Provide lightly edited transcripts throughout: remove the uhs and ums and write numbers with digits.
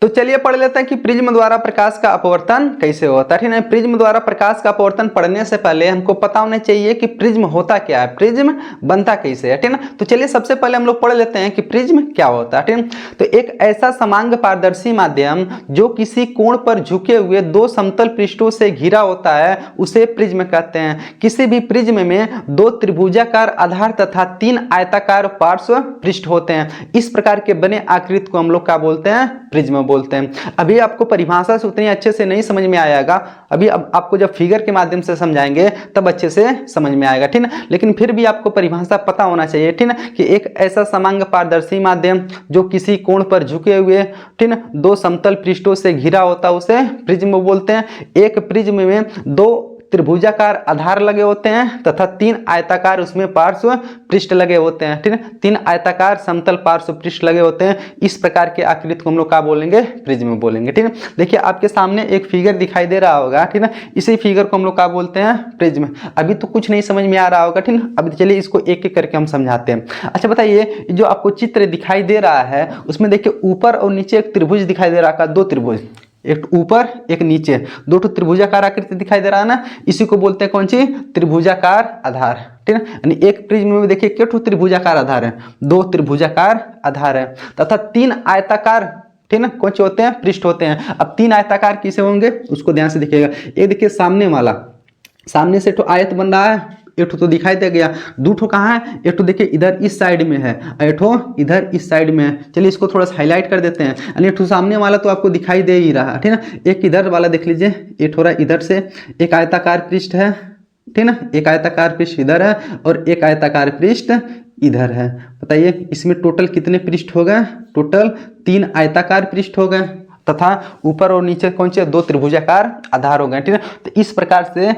तो चलिए पढ़ लेते हैं कि प्रिज्म द्वारा प्रकाश का अपवर्तन कैसे होता है। ठीक है, प्रिज्म द्वारा प्रकाश का अपवर्तन पढ़ने से पहले हमको पता होना चाहिए कि प्रिज्म होता क्या है, प्रिज्म बनता कैसे है। ठीक है, तो चलिए सबसे पहले हम लोग पढ़ लेते हैं कि प्रिज्म क्या होता है। ठीक है, तो एक ऐसा समांग पारदर्शी माध्यम जो किसी कोण पर झुके हुए दो समतल पृष्ठों से घिरा होता है उसे प्रिज्म कहते हैं। किसी भी प्रिज्म में दो त्रिभुजाकार आधार तथा तीन आयताकार पार्श्व पृष्ठ होते हैं। इस प्रकार के बने आकृति को हम लोग क्या बोलते हैं, प्रिज्म बोलते हैं। अभी आपको परिभाषा से उतनी अच्छे से नहीं समझ में आएगा, अभी अब आपको जब फिगर के माध्यम से समझाएंगे तब अच्छे से समझ में आएगा। ठीक है, लेकिन फिर भी आपको परिभाषा पता होना चाहिए। ठीक है, कि एक ऐसा समांग पारदर्शी माध्यम जो किसी कोण पर झुके हुए, ठीक है, दो समतल पृष्ठों से घिरा होता है उसे प्रिज्म बोलते हैं। एक प्रिज्म में दो त्रिभुजाकार आधार लगे होते हैं तथा तीन आयताकार उसमें पार्श्व पृष्ठ लगे होते हैं। ठीक है, तीन आयताकार समतल पार्श्व पृष्ठ लगे होते हैं। इस प्रकार के आकृति को हम लोग क्या बोलेंगे, प्रिज्म बोलेंगे। ठीक है, देखिए आपके सामने एक फिगर दिखाई दे रहा होगा। ठीक है, इसी फिगर को हम लोग क्या बोलते हैं, प्रिज्म। अभी तो कुछ नहीं समझ में आ रहा होगा। ठीक है, अभी चलिए इसको एक एक करके हम समझाते हैं। अच्छा बताइए, जो आपको चित्र दिखाई दे रहा है उसमें देखिए ऊपर और नीचे एक त्रिभुज दिखाई दे रहा है, दो त्रिभुज, एक ऊपर एक नीचे, दो त्रिभुजाकार आकृति दिखाई दे रहा है ना, इसी को बोलते हैं कौन सी, त्रिभुजाकार आधार। ठीक है, यानी एक प्रिज्म में देखिए कितने त्रिभुजाकार आधार है, दो त्रिभुजाकार आधार है तथा तीन आयताकार, ठीक है, कौन से होते हैं, पृष्ठ होते हैं। अब तीन आयताकार किसे होंगे उसको ध्यान से देखिएगा। एक देखिए सामने वाला, सामने से तो आयत बन रहा है, एक तो दिखाई दे गया, दूठो कहाँ है, एक तो देखिए इधर इस साइड में है, एक इधर इस साइड में है। चलिए इसको थोड़ा सा हाईलाइट कर देते हैं। यानी एक सामने वाला तो आपको दिखाई दे ही रहा, ठीक है, एक इधर वाला देख लीजिए, एक थोड़ा इधर से एक आयताकार पृष्ठ है, ठीक है ना, एक आयताकार पृष्ठ इधर है और एक आयताकार पृष्ठ इधर है। बताइए इसमें टोटल कितने पृष्ठ हो गए, टोटल तीन आयताकार पृष्ठ हो गए तथा ऊपर और नीचे कौन से, दो त्रिभुजाकार आधार हो गए। ठीक है, तो इस प्रकार से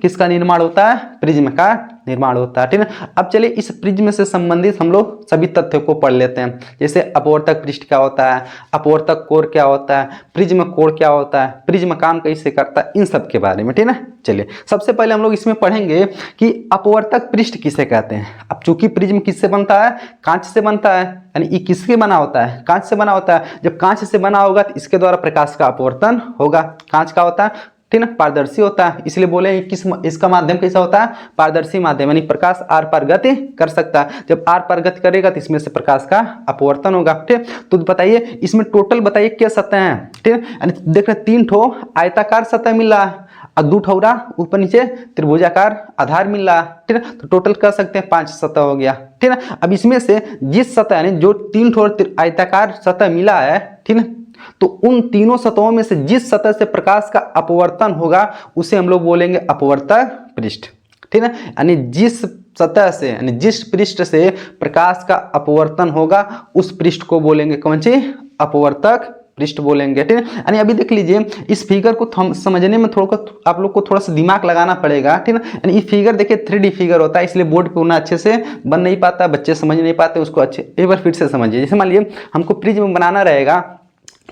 किसका निर्माण होता है, प्रिज्म का निर्माण होता है। ठीक है, अब चलिए इस प्रिज्म से संबंधित हम लोग सभी तथ्यों को पढ़ लेते हैं। जैसे अपवर्तक पृष्ठ क्या होता है, अपवर्तक कोण क्या होता है, प्रिज्म कोण क्या होता है, प्रिज्म काम कैसे करता है, इन सब के बारे में। ठीक है, चलिए सबसे पहले हम लोग इसमें पढ़ेंगे कि अपवर्तक पृष्ठ किसे कहते हैं। अब चूंकि प्रिज्म किससे बनता है, कांच से बनता है, यानी ये किसके बना होता है, कांच से बना होता है। जब कांच से बना होगा तो इसके द्वारा प्रकाश का अपवर्तन होगा। कांच का होता है, ठीक है, पारदर्शी होता है, इसलिए बोले किस, इसका माध्यम कैसा होता है, पारदर्शी माध्यम, यानी प्रकाश आर पार गति कर सकता है। जब आर पार गति करेगा तो इसमें से प्रकाश का अपवर्तन होगा। ठीक, तो बताइए इसमें टोटल बताइए क्या सतह है, ठीक है, यानी देख रहे तीन ठो आयताकार सतह मिल रहा है और दो ठौरा ऊपर नीचे त्रिभुजाकार आधार मिल रहा है। ठीक है, तो टोटल कर सकते हैं 5 सतह हो गया। ठीक है, अब इसमें से जिस सतह यानी जो तीन ठो आयताकार सतह मिला है, ठीक है, तो उन तीनों सतहों में से जिस सतह से प्रकाश का अपवर्तन होगा उसे हम लोग बोलेंगे अपवर्तक पृष्ठ। ठीक है, यानी जिस सतह से, यानी जिस पृष्ठ से प्रकाश का अपवर्तन होगा उस पृष्ठ को बोलेंगे कौन सी, अपवर्तक पृष्ठ बोलेंगे। ठीक है, यानी अभी देख लीजिए इस फिगर को हम समझने में थोड़ा आप लोग को थोड़ा सा दिमाग लगाना पड़ेगा। ठीक है, यानी ये फिगर देखिए 3D फिगर होता है, इसलिए बोर्ड पे उतना अच्छे से बन नहीं पाता, बच्चे समझ नहीं पाते उसको अच्छे। एक बार फिर से समझिए, जैसे मान लीजिए हमको प्रिज्म बनाना रहेगा,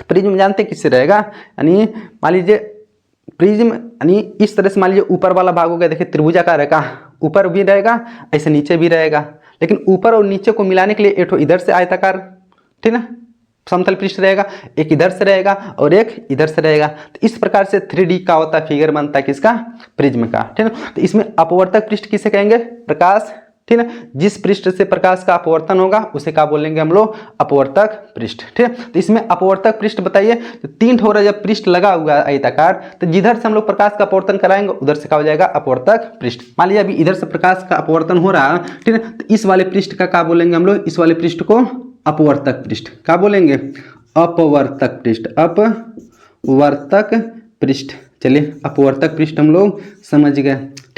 प्रिज्म जानते किससे रहेगा, यानी मान लीजिए प्रिज्म यानी इस तरह से, मान लीजिए ऊपर वाला भाग हो गया, देखिए त्रिभुजाकार है, कहाँ ऊपर भी रहेगा ऐसे नीचे भी रहेगा, लेकिन ऊपर और नीचे को मिलाने के लिए एक इधर से आयताकार, ठीक है, समतल पृष्ठ रहेगा, एक इधर से रहेगा और एक इधर से रहेगा। तो इस प्रकार से 3D का होता है, फिगर बनता है किसका, प्रिज्म का। ठीक है, तो इसमें अपवर्तक पृष्ठ किसे कहेंगे, प्रकाश, ठीक है, जिस पृष्ठ से प्रकाश का अपवर्तन होगा उसे क्या बोलेंगे हम लोग, अपवर्तक पृष्ठ। ठीक है, तो इसमें अपवर्तक पृष्ठ बताइए, तो तीन ठोरा जब पृष्ठ लगा हुआ है आयताकार, तो जिधर से हम लोग प्रकाश का अपवर्तन कराएंगे उधर से क्या हो जाएगा, अपवर्तक पृष्ठ। मान लीजिए अभी इधर से प्रकाश का अपवर्तन हो रहा है, ठीक है, तो इस वाले पृष्ठ का क्या बोलेंगे हम लोग, इस वाले पृष्ठ को अपवर्तक पृष्ठ क्या बोलेंगे, अपवर्तक पृष्ठ, अपवर्तक पृष्ठ। चलिए अपवर्तक पृष्ठ हम लोग समझ गए।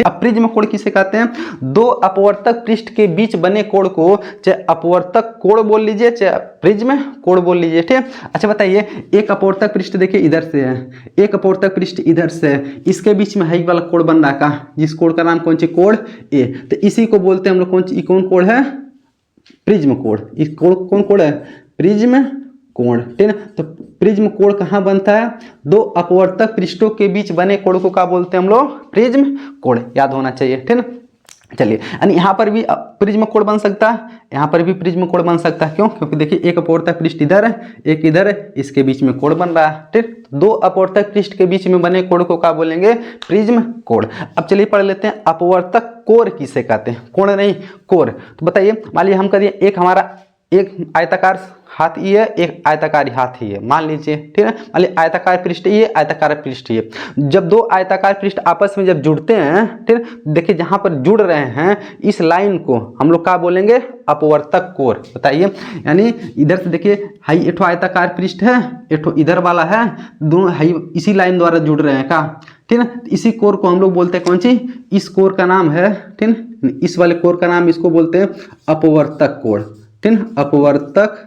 अब प्रिज्म कोण किसे कहते हैं, दो अपवर्तक पृष्ठ के बीच बने कोण को चाहे अपवर्तक कोण बोल लीजिए चाहे प्रिज्म कोण बोल लीजिए। ठीक है, अच्छा बताइए एक अपवर्तक पृष्ठ देखिए इधर से है, एक अपवर्तक पृष्ठ इधर से है, इसके बीच में हाई वाला कोण बन रहा का, जिस कोण का नाम कौन सी, कोण ए, तो इसी को बोलते हैं हम लोग कौन कोण है, प्रिज्म कोण। इस कोण कौन कोण है, प्रिज्म कोण। ठीक है, तो प्रिज्म कोण कहाँ बनता है, दो अपवर्तक पृष्ठों के बीच बने कोण को क्या बोलते हैं हम लोग, प्रिज्म कोण, याद होना चाहिए। ठीक है, चलिए, यानी यहाँ पर भी प्रिज्म कोण बन सकता है, यहाँ पर भी प्रिज्म कोण बन सकता है। क्यों? क्योंकि देखिए एक अपवर्तक पृष्ठ इधर है, एक इधर है, इसके बीच में कोण बन रहा है। ठीक, दो अपवर्तक पृष्ठ के बीच में बने कोण को क्या बोलेंगे? प्रिज्म कोण। अब चलिए पढ़ लेते हैं अपवर्तक कोर किसे कहते हैं, कोण नहीं कोर। तो बताइए, मान लीजिए हम करिए एक हमारा एक आयताकार हाथ ये है, एक आयताकार हाथ ही है, मान लीजिए। ठीक है, मान लीजिए आयताकार पृष्ठ ये, आयताकार पृष्ठ ये। जब दो आयताकार पृष्ठ आपस में जब जुड़ते हैं, ठीक, देखिए जहां पर जुड़ रहे हैं इस लाइन को हम लोग क्या बोलेंगे? अपवर्तक कोर। बताइए, यानी इधर से देखिए हाई एक आयताकार पृष्ठ है, एक इधर वाला है, दोनों हाई इसी लाइन द्वारा जुड़ रहे हैं का। ठीक है, इसी कोर को हम लोग बोलते हैं कौन सी? इस कोर का नाम है, ठीक, इस वाले कोर का नाम इसको बोलते हैं अपवर्तक कोर। ठीक, अपवर्तक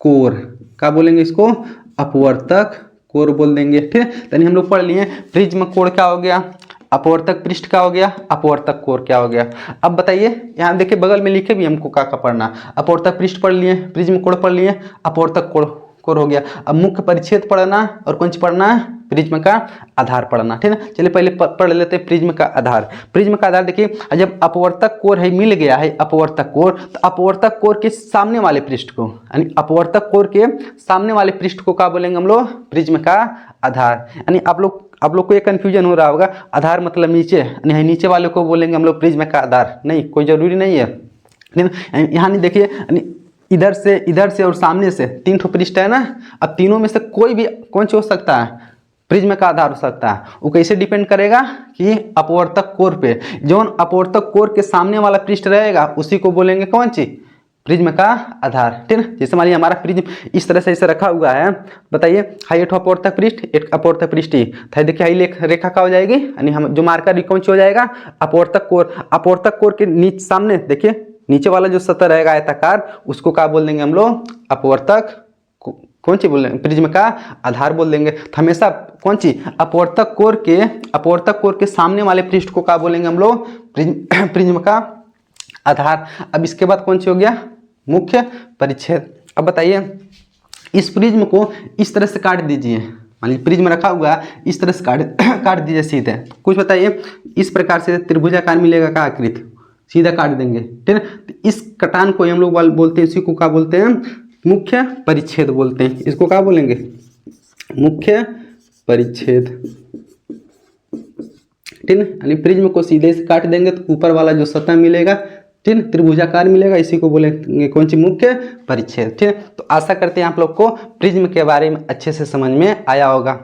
कोर क्या बोलेंगे इसको? अपवर्तक कोर बोल देंगे। ठीक है, यानी हम लोग पढ़ लिए प्रिज्म कोण क्या हो गया, अपवर्तक पृष्ठ क्या हो गया, अपवर्तक कोर क्या हो गया। अब बताइए, यहाँ देखिए बगल में लिखे भी हमको क्या पढ़ना, अपवर्तक पृष्ठ पढ़ लिए, प्रिज्म कोण पढ़ लिए, अपवर्तक कोर हो गया। अब मुख्य परिच्छेद पढ़ना और कौन सी पढ़ना है? प्रिज्म का आधार पढ़ना। ठीक है, चलिए पहले पढ़ लेते हैं प्रिज्म का आधार। प्रिज्म का आधार देखिए, जब अपवर्तक कोर है मिल गया है अपवर्तक कोर, तो अपवर्तक कोर के सामने वाले पृष्ठ को, यानी अपवर्तक कोर के सामने वाले पृष्ठ को क्या बोलेंगे हम लोग? प्रिज्म का आधार। यानी आप लोग को ये कंफ्यूजन हो रहा होगा, आधार मतलब नीचे, यानी नीचे वाले को बोलेंगे हम लोग प्रिज्म का आधार। नहीं, कोई जरूरी नहीं है। यहाँ नहीं देखिए, इधर से और सामने से तीन ठो पृष्ठ है ना, अब तीनों में से कोई भी कौन सा हो सकता है? प्रिज्म का आधार हो सकता है। वो कैसे डिपेंड करेगा कि अपवर्तक कोर पे, जो अपवर्तक कोर के सामने वाला पृष्ठ रहेगा उसी को बोलेंगे कौन सी? प्रिज्म का आधार। ठीक है, जैसे मान लीजिए हमारा प्रिज्म इस तरह से ऐसे रखा हुआ है, बताइए हाई एक अपवर्तक पृष्ठ, एक अपवर्तक पृष्ठ ही था, देखिए हाई रेखा क्या हो जाएगी, यानी हम जो मार्कर कौन सी हो जाएगा? अपवर्तक कोर। अपवर्तक कोर के नीचे सामने देखिए नीचे वाला जो सतह रहेगा आयताकार, उसको क्या बोल देंगे हम लोग? अपवर्तक कौन सी बोल देंगे? प्रिज्म का आधार बोल देंगे। तो हमेशा कौन सी? अपवर्तक कोर के सामने वाले पृष्ठ को क्या बोलेंगे हम लोग? प्रिज्म का आधार। अब इसके बाद कौन सी हो गया? मुख्य परिच्छेद। अब बताइए, इस प्रिज्म को इस तरह से काट दीजिए, मान लीजिए प्रिज्म रखा हुआ है, इस तरह से काट दीजिए सीधे। कुछ बताइए, इस प्रकार से त्रिभुजाकार मिलेगा का आकृति, सीधा काट देंगे। ठीक है, तो इस कटान को हम लोग बोलते हैं, इसी को क्या बोलते हैं? मुख्य परिच्छेद बोलते हैं। इसको क्या बोलेंगे? मुख्य परिच्छेद। ठीक है, यानी प्रिज्म को सीधे से काट देंगे तो ऊपर वाला जो सतह मिलेगा, ठीक है, त्रिभुजाकार मिलेगा, इसी को बोलेंगे कौन सी? मुख्य परिच्छेद। ठीक है, तो आशा करते हैं आप लोग को प्रिज्म के बारे में अच्छे से समझ में आया होगा।